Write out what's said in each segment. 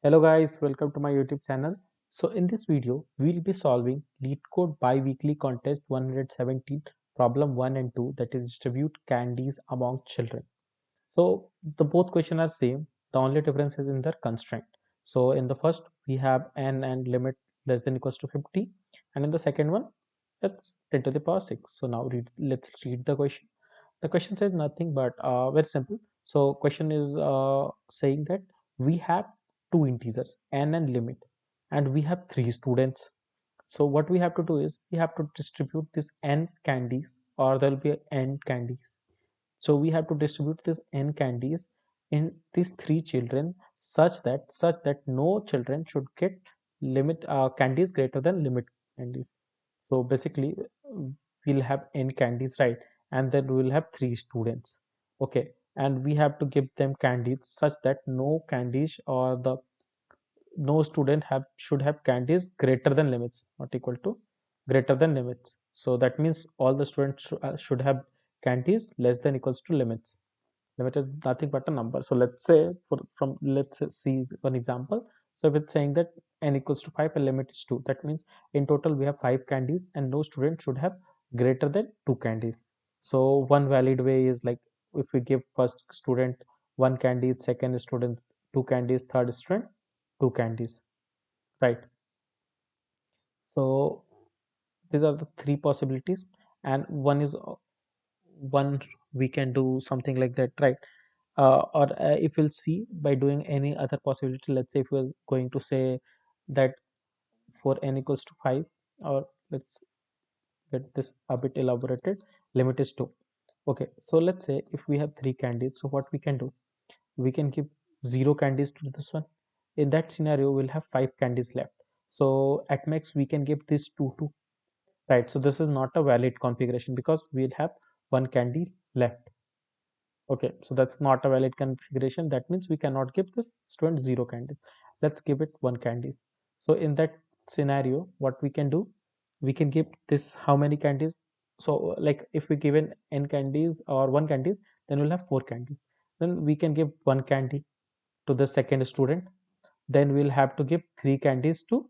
Hello guys, welcome to my YouTube channel. So in this video, we'll be solving Leetcode Biweekly Contest 117 problem 1 and 2, that is distribute candies among children. So the both question are same. The only difference is in their constraint. So in the first we have n and limit less than equals to 50, and in the second one that's 10 to the power 6. So now let's read the question. The question says nothing but very simple. So question is saying that we have two integers n and limit, and we have three students. So what we have to do is we have to distribute this n candies, or there will be n candies. So we have to distribute this n candies in these three children such that no children should get limit candies greater than limit candies. So basically, we'll have n candies, right? And then we'll have three students. Okay. And we have to give them candies such that no candies or the no student have should have candies greater than limits, not equal to greater than limits. So that means all the students should have candies less than equals to limits. Limit is nothing but a number. So let's say let's see one example. So if it's saying that n equals to 5 and limit is 2, that means in total we have 5 candies and no student should have greater than 2 candies. So one valid way is like if we give first student one candy, second student two candies, third student two candies, right? So these are the three possibilities, and one is one we can do something like that, right? Or if we'll see by doing any other possibility, let's say if we're going to say that for n equals to 5, or let's get this a bit elaborated, limit is 2. Okay, so let's say if we have three candies, so what we can do, we can give zero candies to this one. In that scenario we'll have five candies left, so at max we can give this two, right? So this is not a valid configuration because we'll have one candy left. Okay, so that's not a valid configuration. That means we cannot give this student zero candies. Let's give it one candies. So in that scenario, what we can do, we can give this how many candies? So like if we given n candies or one candies, then we'll have four candies. Then we can give one candy to the second student. Then we'll have to give three candies to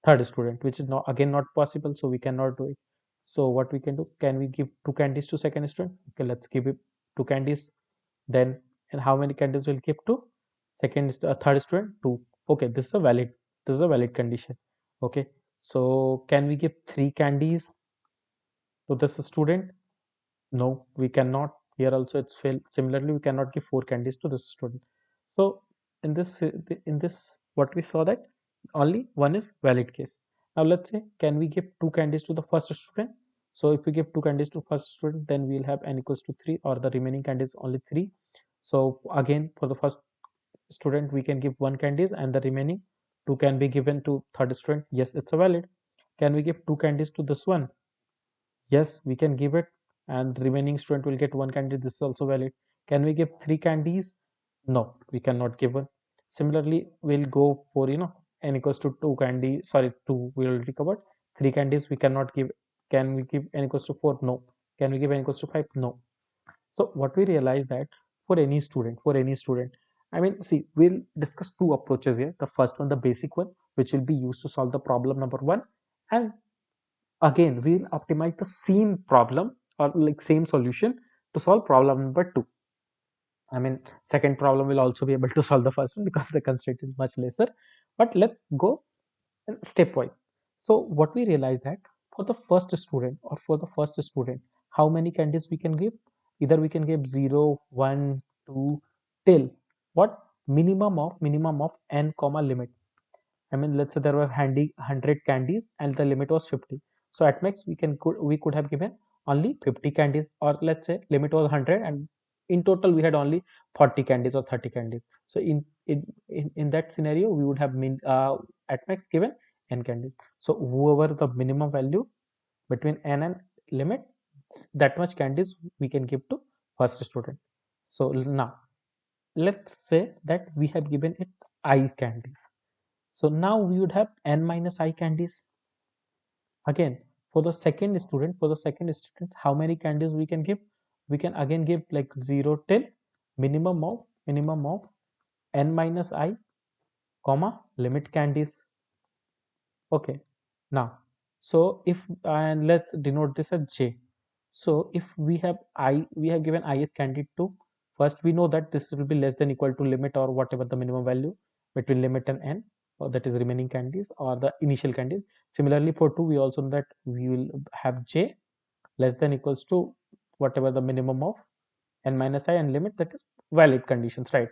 third student, which is not again not possible, so we cannot do it. So what we can do, can we give two candies to second student? Okay, let's give it two candies. Then and how many candies will give to third student? Two. Okay, this is a valid condition. Okay, so can we give three candies to this student? No, we cannot. Here also it's failed. Similarly, we cannot give four candies to this student. So in this what we saw that only one is valid case. Now let's say, can we give two candies to the first student? So if we give two candies to first student, then we'll have n equals to 3, or the remaining candies only 3. So again, for the first student we can give one candies and the remaining two can be given to third student. Yes, it's a valid. Can we give two candies to this one? Yes, we can give it, and remaining student will get one candy. This is also valid. Can we give three candies? No, we cannot give one. Similarly, we'll go for n equals to two candy. Sorry, two we already covered. Three candies we cannot give. Can we give n equals to 4? No. Can we give n equals to 5? No. So what we realize that for any student, I mean, see, we'll discuss two approaches here. The first one, the basic one, which will be used to solve the problem number one, and again we'll optimize the same problem or like same solution to solve problem number two. I mean, second problem will also be able to solve the first one because the constraint is much lesser. But let's go stepwise. So what we realize that for the first student, how many candies we can give? Either we can give 0, 1, 2 till what, minimum of n comma limit. I mean, let's say there were handy 100 candies and the limit was 50. So at max we could have given only 50 candies, or let's say limit was 100 and in total we had only 40 candies or 30 candies. So in that scenario we would have at max given n candies. So whoever the minimum value between n and limit, that much candies we can give to first student. So now let's say that we have given it I candies. So now we would have n minus I candies. Again, for the second student, how many candies we can give? We can again give like 0 till minimum of n minus I comma limit candies. Okay, now, so if and let's denote this as j. So if we have I, we have given ith candidate to, first we know that this will be less than equal to limit or whatever the minimum value between limit and n, or that is remaining candies or the initial candies. Similarly for 2, we also know that we will have j less than equals to whatever the minimum of n minus I and limit, that is valid conditions, right?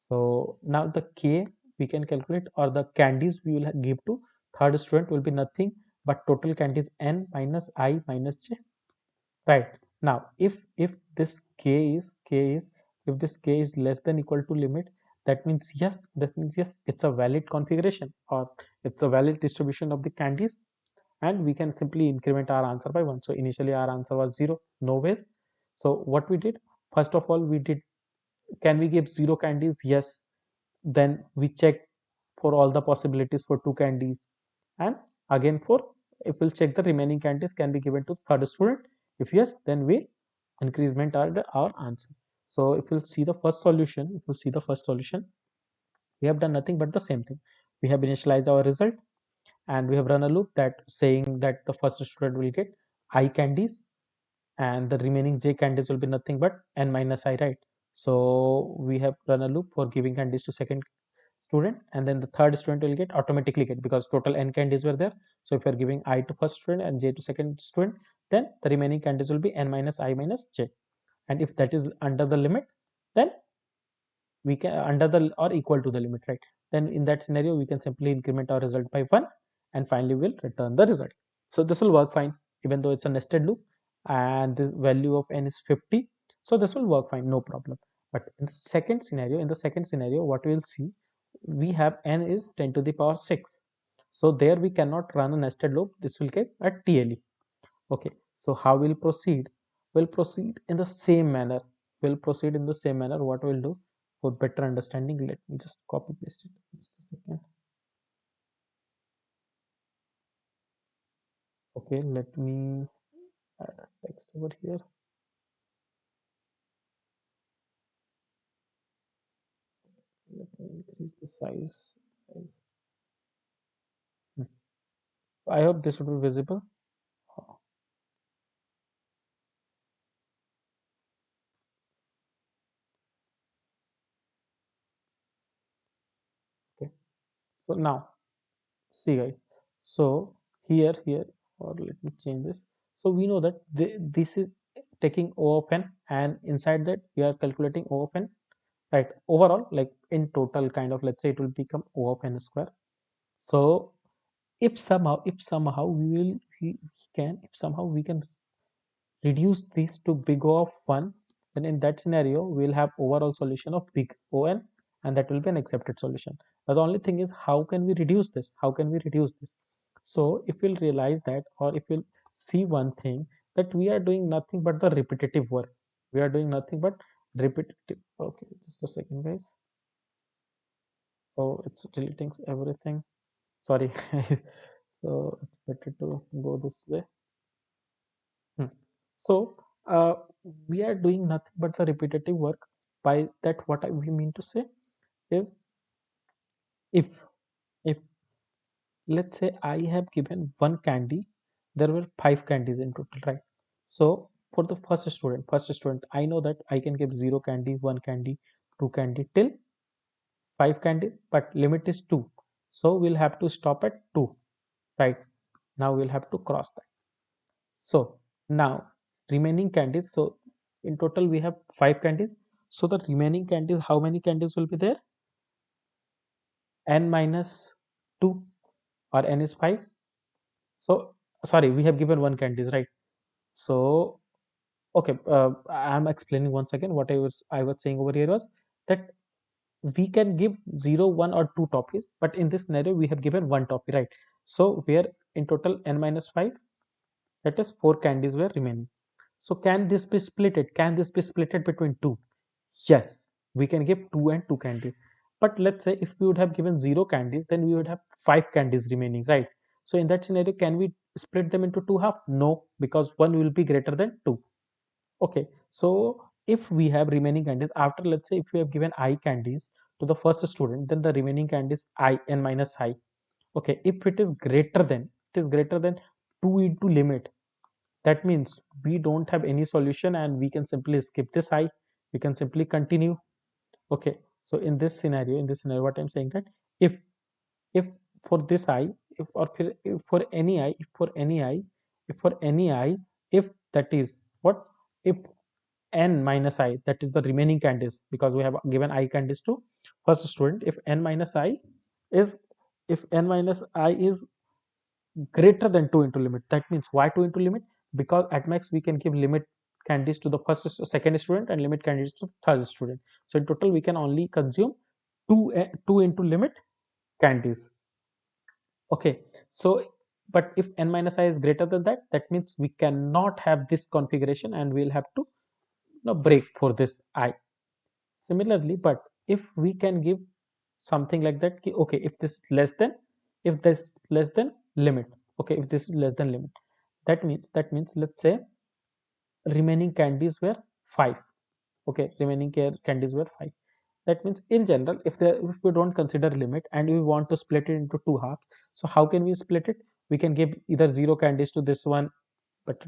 So now the K we can calculate, or the candies we will give to third student will be nothing but total candies n minus I minus j. Right. Now if this K is if this K is less than equal to limit, that means yes, it's a valid configuration, or it's a valid distribution of the candies, and we can simply increment our answer by 1. So initially our answer was 0, no ways. So what we did, first of all, we did, can we give 0 candies? Yes. Then we check for all the possibilities for 2 candies, and again for, if we'll check the remaining candies can be given to third student. If yes, then we increment our answer. So if we'll see the first solution, we have done nothing but the same thing. We have initialized our result, and we have run a loop that saying that the first student will get I candies, and the remaining j candies will be nothing but n minus I, right? So we have run a loop for giving candies to second student, and then the third student will get automatically get, because total n candies were there. So if you are giving I to first student and j to second student, then the remaining candies will be n minus I minus j. And if that is under the limit, then we can, under the or equal to the limit, right? Then in that scenario we can simply increment our result by 1, and finally we'll return the result. So this will work fine, even though it's a nested loop and the value of n is 50. So this will work fine, no problem. But in the second scenario, what we'll see, we have n is 10 to the power 6. So there we cannot run a nested loop. This will get a TLE. Okay, so how we'll proceed? We'll proceed in the same manner. What we'll do for better understanding, let me just copy paste it. Just a second. Okay, let me add a text over here. Let me increase the size. Hmm. So I hope this would be visible. Okay, so now see guys. So here, or let me change this. So we know that this is taking O of n, and inside that we are calculating O of n, right? Overall, like in total, kind of, let's say it will become O of n square. So if somehow we can reduce this to big O of 1, then in that scenario we'll have overall solution of big On, and that will be an accepted solution. Now the only thing is, how can we reduce this? So if we'll realize that, or if we'll see one thing, that we are doing nothing but the repetitive work. We are doing nothing but repetitive. Okay, just a second guys. Oh, it's deleting everything. Sorry. So it's better to go this way. Hmm. So we are doing nothing but the repetitive work. By that, we mean to say is, if if let's say I have given one candy, there were 5 candies in total, right? So for the first student, I know that I can give 0 candy, 1 candy, 2 candy till 5 candy, but limit is 2. So we'll have to stop at 2, right? Now we'll have to cross that. So now remaining candies. So in total we have 5 candies. So the remaining candies, how many candies will be there? N minus 2, or n is 5. So sorry, we have given 1 candies, right? So okay, I'm explaining once again. What I was saying over here was that we can give 0, 1, or 2 toffees, but in this scenario we have given 1 toffee, right? So where in total n minus 5, that is 4 candies were remaining. So can this be splitted? Can this be splitted between 2? Yes, we can give 2 and 2 candies. But let's say if we would have given 0 candies, then we would have 5 candies remaining, right? So in that scenario, can we split them into 2 half? No, because one will be greater than 2. Okay, so if we have remaining candies after, let's say if we have given I candies, to the first student, then the remaining candies I n minus I. Okay, if it is greater than 2 into limit, that means we don't have any solution and we can simply skip this I. We can simply continue. Okay, so in this scenario, what I'm saying that if if for this I, if for any I, if for any I, if for any I, if that is what, if n minus I, that is the remaining candies, because we have given I candies to first student. If n minus I is, if n minus I is greater than 2 into limit, that means why 2 into limit? Because at max we can give limit candies to the second student and limit candies to third student. So in total we can only consume 2 into limit candies. Okay, so but if n minus I is greater than that, that means we cannot have this configuration and we'll have to, break for this I. Similarly, but if we can give something like that, okay, if this is less than, if this is less than limit, okay, if this is less than limit, that means let's say remaining candies were 5. Okay, remaining candies were 5. That means in general, if we don't consider limit and we want to split it into two halves, so how can we split it? We can give either 0 candies to this one, but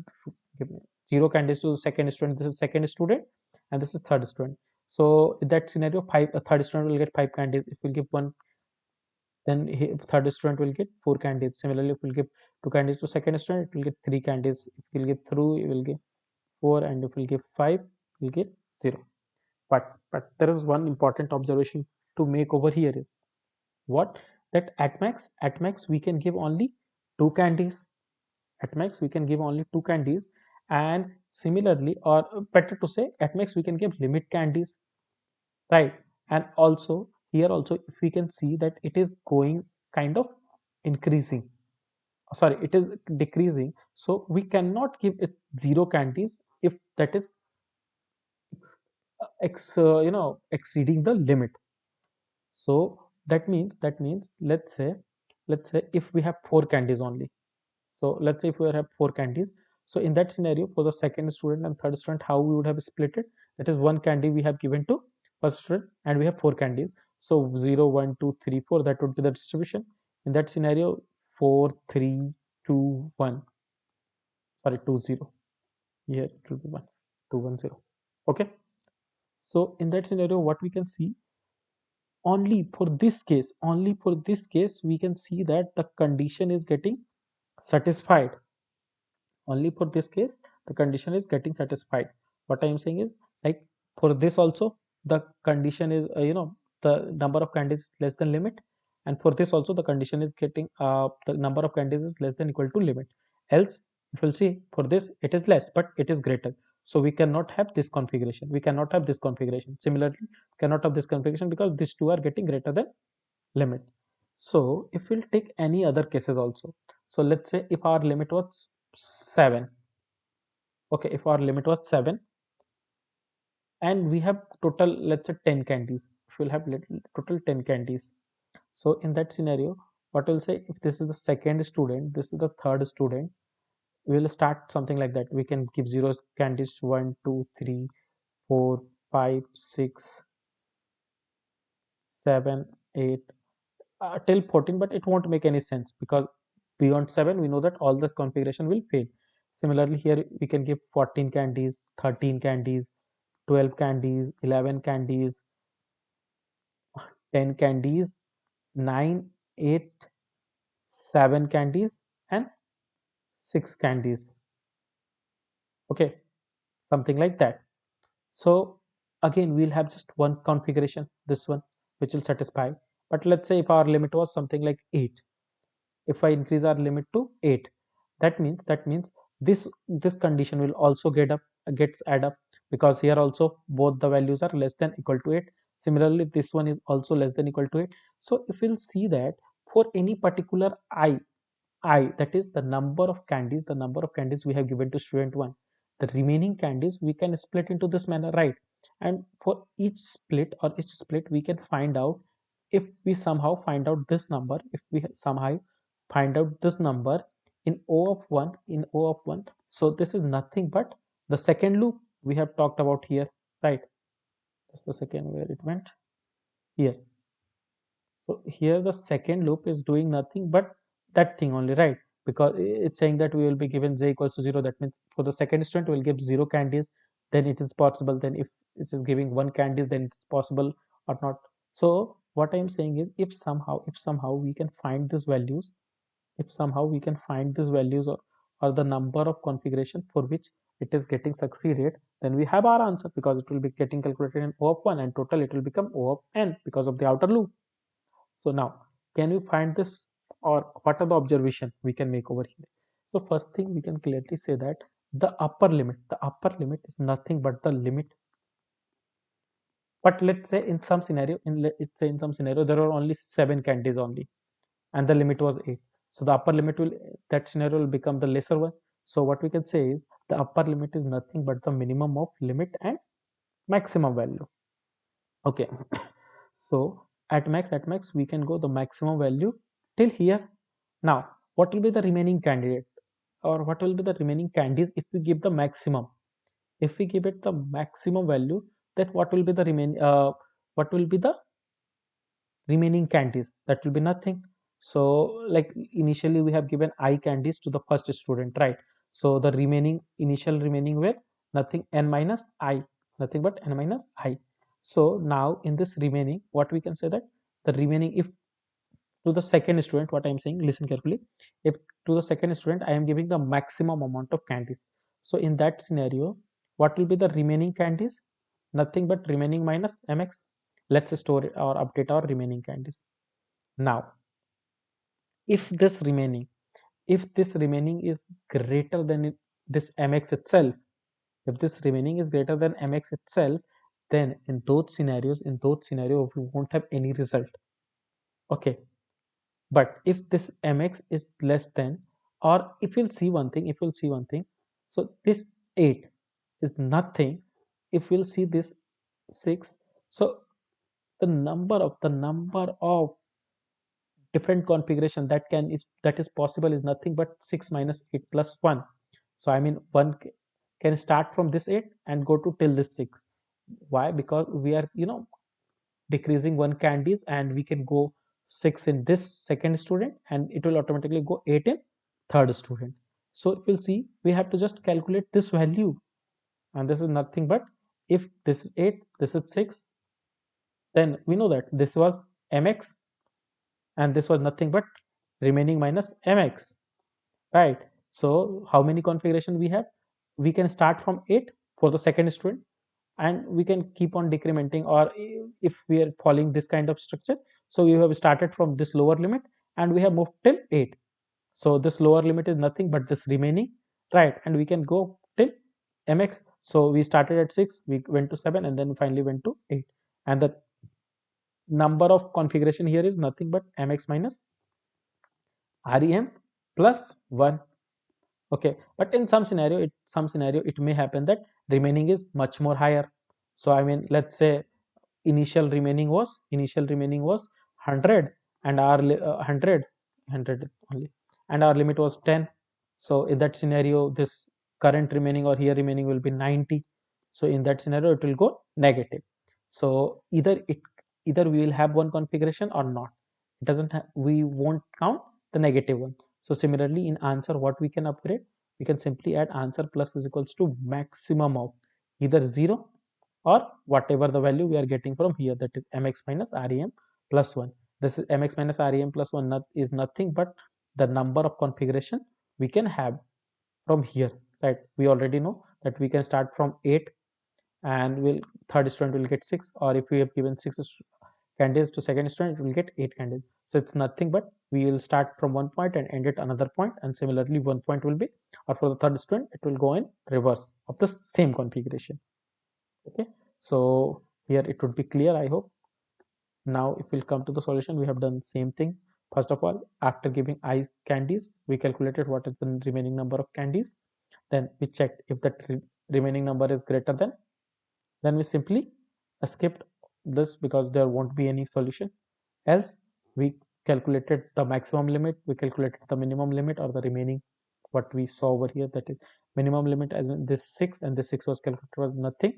give 0 candies to the second student, this is second student, and this is third student. So in that scenario, third student will get 5 candies. If we give one, then third student will get 4 candies. Similarly, if we give 2 candies to second student, it will get 3 candies. If we will give 3, it will get 4, and if we will give 5, we'll get 0. But there is one important observation to make over here is what, that at max we can give only 2 candies. At max we can give only 2 candies, and similarly, or better to say, at max we can give limit candies, right? And also here also, if we can see that it is going kind of increasing, sorry, it is decreasing, so we cannot give it 0 candies if that is exceeding the limit. So that means let's say if we have 4 candies only. So let's say if we have 4 candies, so in that scenario, for the second student and third student, how we would have split it? That is, 1 candy we have given to first student and we have 4 candies. So 0, 1, 2, 3, 4, that would be the distribution. In that scenario, 4, 3, 2, 1. Sorry, 2, 0. Here it will be 1, 2, 1, 0. Okay. So in that scenario, what we can see, only for this case, we can see that the condition is getting satisfied. Only for this case the condition is getting satisfied. What I am saying is, like, for this also the condition is, the number of candies is less than limit, and for this also the condition is getting, the number of candies is less than equal to limit. Else, if you'll see, for this it is less but it is greater, so we cannot have this configuration, similarly cannot have this configuration because these two are getting greater than limit. So if we'll take any other cases also, so let's say if our limit was 7. Okay, if our limit was 7 and we have total, let's say, 10 candies, if we'll have total 10 candies, so in that scenario, what we'll say, if this is the second student, this is the third student, we will start something like that. We can give 0 candies, 1, 2, 3, 4, 5, 6, 7, 8, till 14, but it won't make any sense because beyond 7 we know that all the configuration will fail. Similarly, here we can give 14 candies, 13 candies, 12 candies, 11 candies, 10 candies, 9, 8, 7 candies, and 6 candies. Okay, something like that. So again, we'll have just one configuration, this one, which will satisfy. But let's say if our limit was something like 8, if I increase our limit to 8, that means this condition will also gets add up, because here also both the values are less than equal to 8. Similarly, this one is also less than equal to 8. So if we'll see that for any particular I, that is the number of candies we have given to student 1, the remaining candies we can split into this manner, right? And for each split, we can find out, if we somehow find out this number, if we somehow find out this number in O of 1, so this is nothing but the second loop we have talked about here, right? Just a second, where it went. here. So here the second loop is doing nothing but that thing only, right? Because it's saying that we will be given j equals to 0. That means for the second student, we'll give 0 candies, then it is possible. Then if it is giving 1 candy, then it's possible or not. So what I'm saying is, if somehow we can find these values, if somehow we can find these values, or the number of configuration for which it is getting succeeded, then we have our answer, because it will be getting calculated in O of 1, and total it will become O of n because of the outer loop. So now, can you find this, or what are the observation we can make over here? So first thing, we can clearly say that the upper limit is nothing but the limit. But let's say in some scenario, let's say in some scenario there are only 7 candies only, and the limit was 8. So the upper limit will, that scenario will become the lesser one. So what we can say is, the upper limit is nothing but the minimum of limit and maximum value. Okay. So at max we can go the maximum value till here. Now what will be the remaining candidate, or what will be the remaining candies if we give the maximum? If we give it the maximum value, then what will be the remaining candies? That will be nothing. So like initially we have given I candies to the first student, right? So the initial remaining were nothing, n minus I, nothing but n minus I. So now in this remaining, what we can say that the remaining, if to the second student, what I am saying, listen carefully, if to the second student I am giving the maximum amount of candies, so in that scenario, what will be the remaining candies? Nothing but remaining minus mx. Let's store or update our remaining candies. Now if this remaining is greater than this mx itself, if this remaining is greater than mx itself, then in those scenarios we won't have any result. Okay. But if this mx is less than, or if you'll see one thing, so this 8 is nothing. If we'll see this 6, so the number of different configuration that is possible is nothing but 6 minus 8 plus 1. So I mean, one can start from this 8 and go to till this 6. Why? Because we are decreasing 1 candies, and we can go 6 in this second student, and it will automatically go 8 in third student. So if we'll see, we have to just calculate this value, and this is nothing but, if this is 8, this is 6, then we know that this was mx, and this was nothing but remaining minus mx, right? So how many configuration we have? We can start from 8 for the second student, and we can keep on decrementing, or if we are following this kind of structure, so we have started from this lower limit and we have moved till 8. So this lower limit is nothing but this remaining, right? And we can go till mx. So we started at 6, we went to 7, and then finally went to 8, and the number of configuration here is nothing but mx minus rem plus 1. Okay, but in some scenario it may happen that remaining is much more higher. So I mean, let's say initial remaining was 100, and our 100 only, and our limit was 10. So in that scenario, this current remaining or here remaining will be 90. So in that scenario it will go negative. So either we will have one configuration or not. It doesn't we won't count the negative one. So similarly, in answer, what we can upgrade, we can simply add answer plus is equals to maximum of either 0 or whatever the value we are getting from here, that is mx minus rem plus 1. This is mx minus rem plus 1 is nothing but the number of configuration we can have from here, right? We already know that we can start from 8, and will third student will get 6, or if we have given 6 candies to second student, it will get 8 candies. So it's nothing but we will start from one point and end at another point, and similarly one point will be, or for the third student it will go in reverse of the same configuration. Okay, so here it would be clear, I hope. Now if we'll come to the solution, we have done same thing. First of all, after giving I candies, we calculated what is the remaining number of candies. Then we checked if that remaining number is greater than, then we simply skipped this because there won't be any solution. Else we calculated the maximum limit, we calculated the minimum limit, or the remaining, what we saw over here, that is minimum limit, as in this 6, and this 6 was calculated was nothing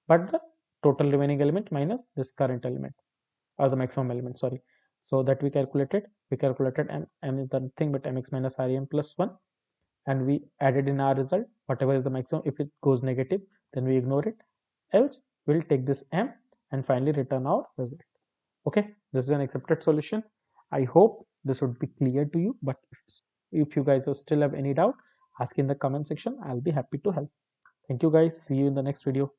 but the total remaining element minus this current element. or the maximum element, sorry. So that we calculated m is the thing but mx minus rem plus 1, and we added in our result whatever is the maximum. If it goes negative, then we ignore it, else we'll take this m and finally return our result. Okay, this is an accepted solution. I hope this would be clear to you, but if you guys still have any doubt, ask in the comment section. I'll be happy to help. Thank you guys, see you in the next video.